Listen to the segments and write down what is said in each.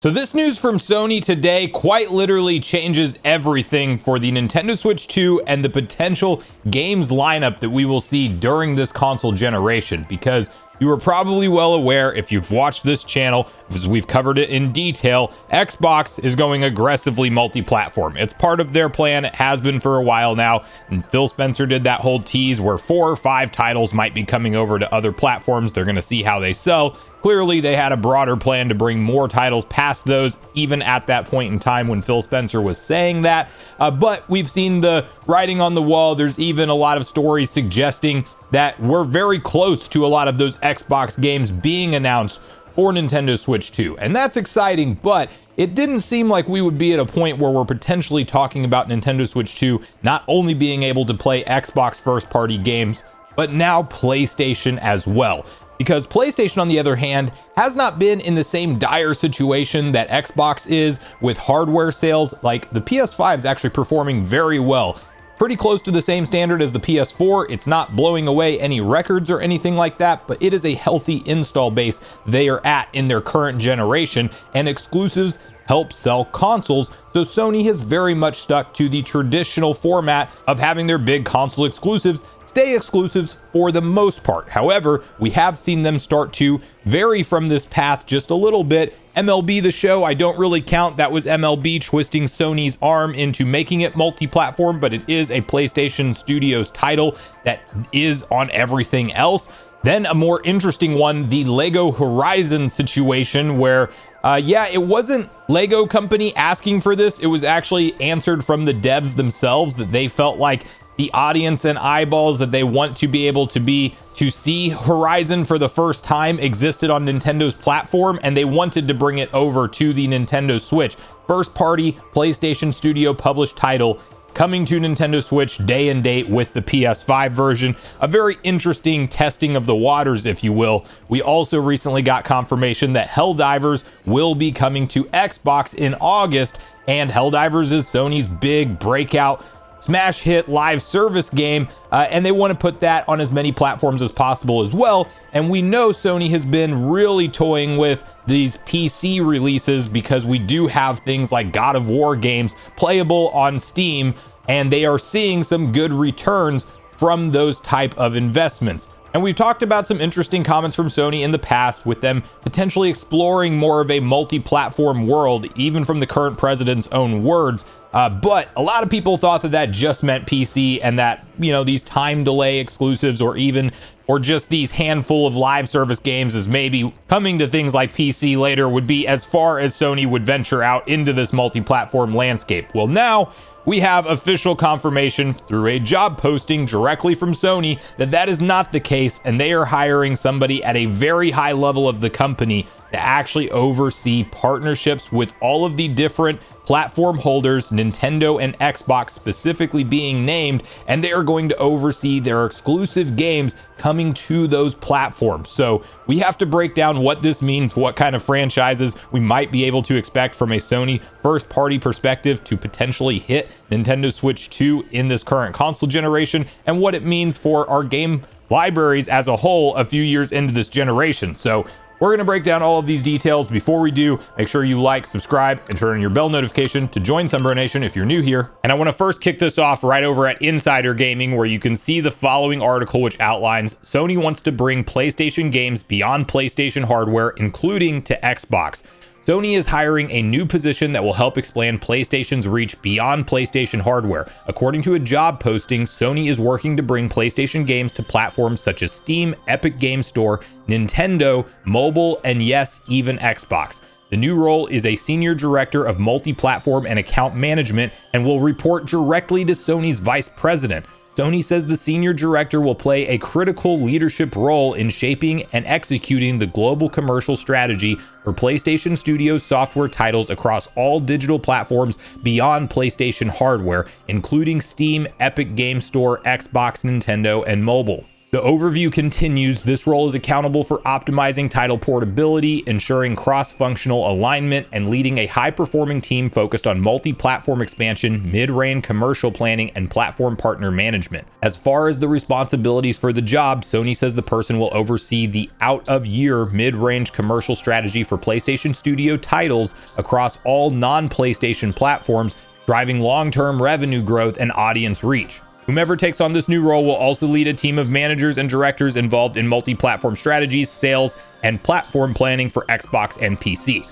So this news from Sony today quite literally changes everything for the Nintendo Switch 2 and the potential games lineup that we will see during this console generation, because you are probably well aware, if you've watched this channel, as we've covered it in detail, Xbox is going aggressively multi-platform. It's part of their plan. It has been for a while now. And Phil Spencer did that whole tease where 4 or 5 titles might be coming over to other platforms. They're going to see how they sell. Clearly, they had a broader plan to bring more titles past those, even at that point in time when Phil Spencer was saying that. But we've seen the writing on the wall. There's even a lot of stories suggesting that we're very close to a lot of those Xbox games being announced for Nintendo Switch 2. And that's exciting, but it didn't seem like we would be at a point where we're potentially talking about Nintendo Switch 2 not only being able to play Xbox first-party games, but now PlayStation as well. Because PlayStation, on the other hand, has not been in the same dire situation that Xbox is with hardware sales. Like, the PS5 is actually performing very well. Pretty close to the same standard as the PS4. It's not blowing away any records or anything like that, but it is a healthy install base they are at in their current generation, and exclusives help sell consoles. So Sony has very much stuck to the traditional format of having their big console exclusives stay exclusives for the most part. However, we have seen them start to vary from this path just a little bit. MLB The Show, I don't really count. That was MLB twisting Sony's arm into making it multi-platform, but it is a PlayStation Studios title that is on everything else. Then a more interesting one, the Lego Horizon situation, where it wasn't Lego company asking for this. It was actually answered from the devs themselves that they felt like the audience and eyeballs that they want to be able to see Horizon for the first time existed on Nintendo's platform, and they wanted to bring it over to the Nintendo Switch. First party PlayStation Studio published title coming to Nintendo Switch day and date with the PS5 version. A very interesting testing of the waters, if you will. We also recently got confirmation that Helldivers will be coming to Xbox in August, and Helldivers is Sony's big breakout smash hit live service game, and they want to put that on as many platforms as possible as well. And we know Sony has been really toying with these PC releases, because we do have things like God of War games playable on Steam, and they are seeing some good returns from those type of investments. And we've talked about some interesting comments from Sony in the past, with them potentially exploring more of a multi-platform world, even from the current president's own words. But a lot of people thought that that just meant PC, and that, you know, these time delay exclusives or just these handful of live service games as maybe coming to things like PC later would be as far as Sony would venture out into this multi-platform landscape. Well, now we have official confirmation through a job posting directly from Sony that that is not the case, and they are hiring somebody at a very high level of the company to actually oversee partnerships with all of the different platform holders, Nintendo and Xbox specifically being named, and they are going to oversee their exclusive games coming to those platforms. So we have to break down what this means, what kind of franchises we might be able to expect from a Sony first party perspective to potentially hit Nintendo Switch 2 in this current console generation, and what it means for our game libraries as a whole a few years into this generation. So we're going to break down all of these details. Before we do, make sure you like, subscribe, and turn on your bell notification to join Sunbro Nation if you're new here. And I want to first kick this off right over at Insider Gaming, where you can see the following article, which outlines Sony wants to bring PlayStation games beyond PlayStation hardware, including to Xbox. Sony is hiring a new position that will help expand PlayStation's reach beyond PlayStation hardware. According to a job posting, Sony is working to bring PlayStation games to platforms such as Steam, Epic Game Store, Nintendo, mobile, and yes, even Xbox. The new role is a senior director of multi-platform and account management, and will report directly to Sony's vice president. Sony says the senior director will play a critical leadership role in shaping and executing the global commercial strategy for PlayStation Studios software titles across all digital platforms beyond PlayStation hardware, including Steam, Epic Game Store, Xbox, Nintendo, and mobile. The overview continues. This role is accountable for optimizing title portability, ensuring cross-functional alignment, and leading a high-performing team focused on multi-platform expansion, mid-range commercial planning, and platform partner management. As far as the responsibilities for the job, Sony says the person will oversee the out-of-year mid-range commercial strategy for PlayStation Studio titles across all non-PlayStation platforms, driving long-term revenue growth and audience reach. Whomever takes on this new role will also lead a team of managers and directors involved in multi-platform strategies, sales, and platform planning for Xbox and PC.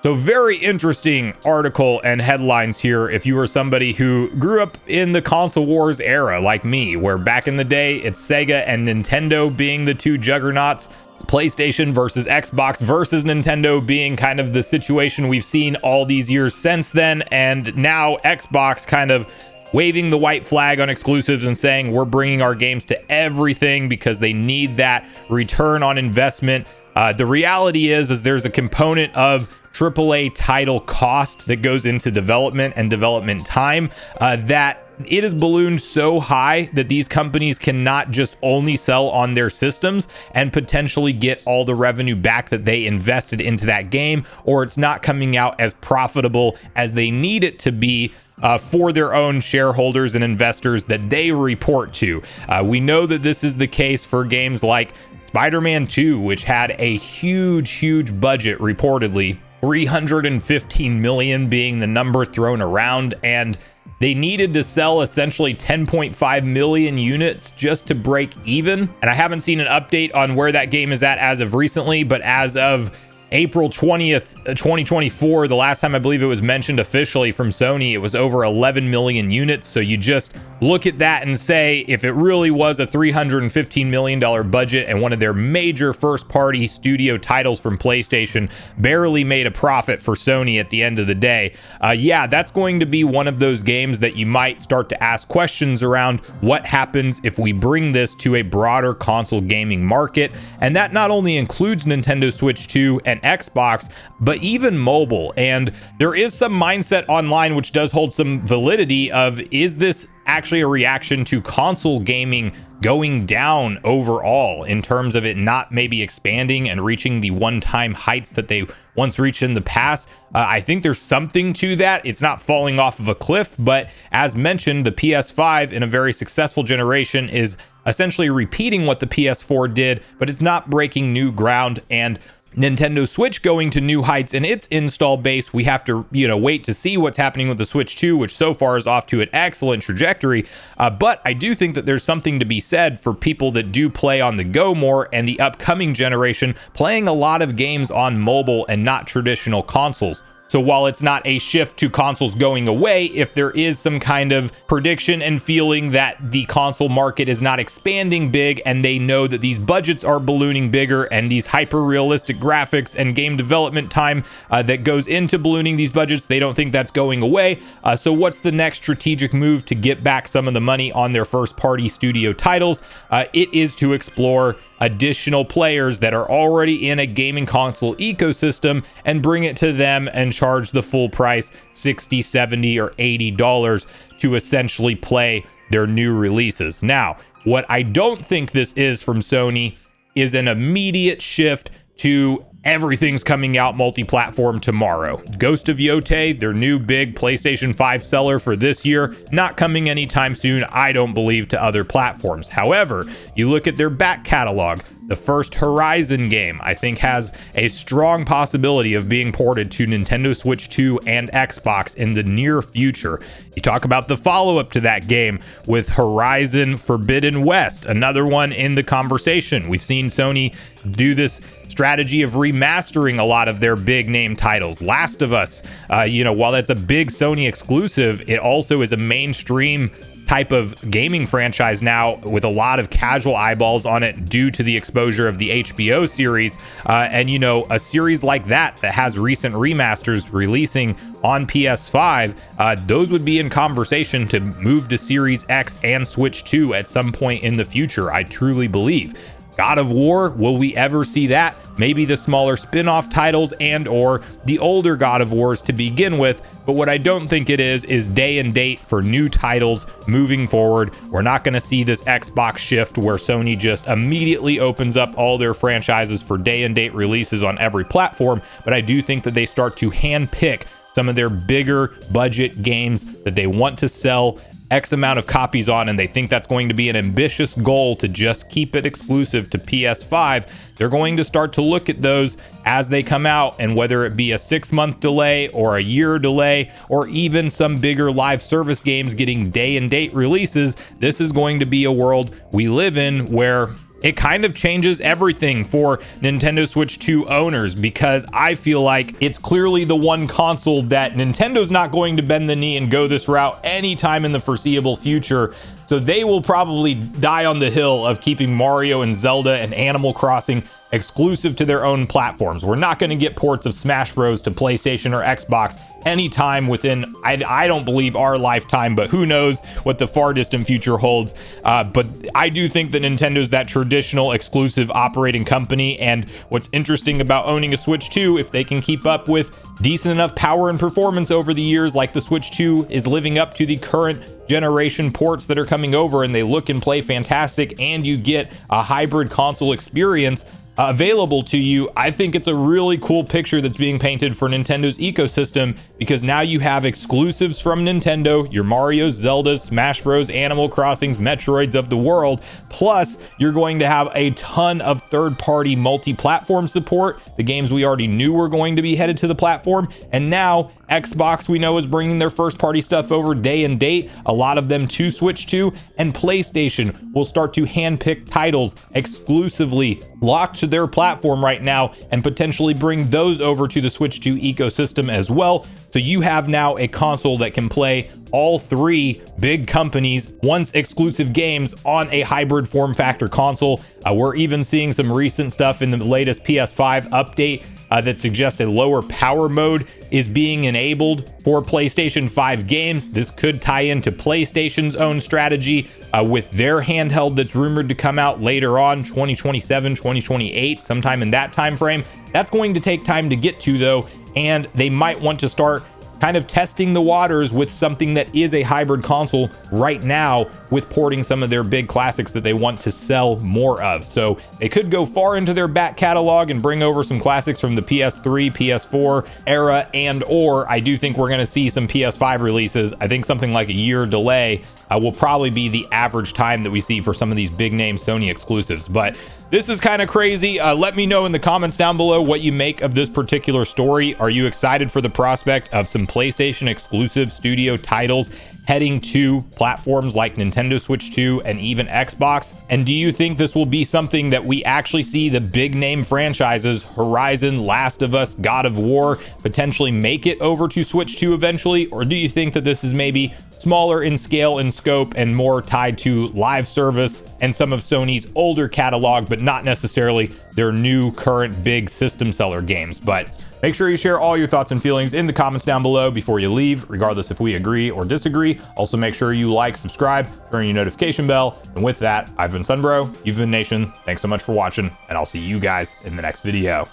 So very interesting article and headlines here if you are somebody who grew up in the console wars era like me, where back in the day it's Sega and Nintendo being the two juggernauts, PlayStation versus Xbox versus Nintendo being kind of the situation we've seen all these years since then, and now Xbox kind of waving the white flag on exclusives and saying we're bringing our games to everything because they need that return on investment. The reality is there's a component of AAA title cost that goes into development and development time that it is ballooned so high that these companies cannot just only sell on their systems and potentially get all the revenue back that they invested into that game, or it's not coming out as profitable as they need it to be for their own shareholders and investors that they report to. We know that this is the case for games like Spider-Man 2, which had a huge budget, reportedly $315 million being the number thrown around, and they needed to sell essentially 10.5 million units just to break even. And I haven't seen an update on where that game is at as of recently, but as of April 20th, 2024, the last time I believe it was mentioned officially from Sony, it was over 11 million units. So you just look at that and say, if it really was a $315 million budget and one of their major first-party studio titles from PlayStation barely made a profit for Sony at the end of the day, yeah, that's going to be one of those games that you might start to ask questions around what happens if we bring this to a broader console gaming market. And that not only includes Nintendo Switch 2 and Xbox, but even mobile. And there is some mindset online which does hold some validity of, is this actually a reaction to console gaming going down overall in terms of it not maybe expanding and reaching the one-time heights that they once reached in the past? I think there's something to that. It's not falling off of a cliff, but as mentioned, the PS5 in a very successful generation is essentially repeating what the PS4 did, but it's not breaking new ground. And Nintendo Switch going to new heights in its install base, we have to, wait to see what's happening with the Switch 2, which so far is off to an excellent trajectory. But I do think that there's something to be said for people that do play on the go more, and the upcoming generation playing a lot of games on mobile and not traditional consoles. So while it's not a shift to consoles going away, if there is some kind of prediction and feeling that the console market is not expanding big, and they know that these budgets are ballooning bigger, and these hyper realistic graphics and game development time that goes into ballooning these budgets, they don't think that's going away. So what's the next strategic move to get back some of the money on their first party studio titles? It is to explore additional players that are already in a gaming console ecosystem and bring it to them and charge the full price, $60, $70, or $80 to essentially play their new releases. Now, what I don't think this is from Sony is an immediate shift to everything's coming out multi-platform tomorrow. Ghost of Yotei, their new big PlayStation 5 seller for this year, not coming anytime soon, I don't believe, to other platforms. However, you look at their back catalog, the first Horizon game, I think, has a strong possibility of being ported to Nintendo Switch 2 and Xbox in the near future. You talk about the follow-up to that game with Horizon Forbidden West, another one in the conversation. We've seen Sony do this strategy of remastering a lot of their big name titles. Last of Us, while that's a big Sony exclusive, it also is a mainstream type of gaming franchise now with a lot of casual eyeballs on it due to the exposure of the HBO series. And a series like that has recent remasters releasing on PS5, those would be in conversation to move to Series X and Switch 2 at some point in the future, I truly believe. God of War, will we ever see that? Maybe the smaller spin-off titles and or the older God of Wars to begin with. But what I don't think it is day and date for new titles moving forward. We're not going to see this Xbox shift where Sony just immediately opens up all their franchises for day and date releases on every platform. But I do think that they start to handpick some of their bigger budget games that they want to sell X amount of copies on, and they think that's going to be an ambitious goal to just keep it exclusive to PS5. They're going to start to look at those as they come out, and whether it be a 6-month delay or a year delay or even some bigger live service games getting day and date releases, this is going to be a world we live in where it kind of changes everything for Nintendo Switch 2 owners, because I feel like it's clearly the one console that Nintendo's not going to bend the knee and go this route anytime in the foreseeable future. So they will probably die on the hill of keeping Mario and Zelda and Animal Crossing exclusive to their own platforms. We're not going to get ports of Smash Bros to PlayStation or Xbox anytime within, I don't believe, our lifetime, but who knows what the far distant future holds. But I do think that Nintendo's that traditional exclusive operating company, and what's interesting about owning a Switch 2, if they can keep up with decent enough power and performance over the years, like the Switch 2 is living up to the current generation ports that are coming over, and they look and play fantastic, and you get a hybrid console experience available to you. I think it's a really cool picture that's being painted for Nintendo's ecosystem, because now you have exclusives from Nintendo, your Mario's, Zelda's, Smash Bros, Animal Crossings, Metroids of the world, plus you're going to have a ton of third-party multi-platform support, the games we already knew were going to be headed to the platform, and now Xbox, we know, is bringing their first-party stuff over day and date, a lot of them to Switch 2, and PlayStation will start to handpick titles exclusively locked to their platform right now and potentially bring those over to the Switch 2 ecosystem as well. So you have now a console that can play all three big companies' once exclusive games on a hybrid form factor console. We're even seeing some recent stuff in the latest PS5 update that suggests a lower power mode is being enabled for PlayStation 5 games. This could tie into PlayStation's own strategy with their handheld that's rumored to come out later on, 2027, 2028, sometime in that time frame. That's going to take time to get to, though, and they might want to start kind of testing the waters with something that is a hybrid console right now, with porting some of their big classics that they want to sell more of. So they could go far into their back catalog and bring over some classics from the PS3, PS4 era, and or I do think we're going to see some PS5 releases. I think something like a year delay will probably be the average time that we see for some of these big name Sony exclusives. But this is kind of crazy. Let me know in the comments down below what you make of this particular story. Are you excited for the prospect of some PlayStation exclusive studio titles heading to platforms like Nintendo Switch 2 and even Xbox? And do you think this will be something that we actually see the big name franchises, Horizon, Last of Us, God of War, potentially make it over to Switch 2 eventually? Or do you think that this is maybe smaller in scale and scope and more tied to live service and some of Sony's older catalog, but not necessarily their new current big system seller games? But make sure you share all your thoughts and feelings in the comments down below before you leave, regardless if we agree or disagree. Also, make sure you like, subscribe, turn your notification bell. And with that, I've been Sunbro, you've been Nation. Thanks so much for watching, and I'll see you guys in the next video.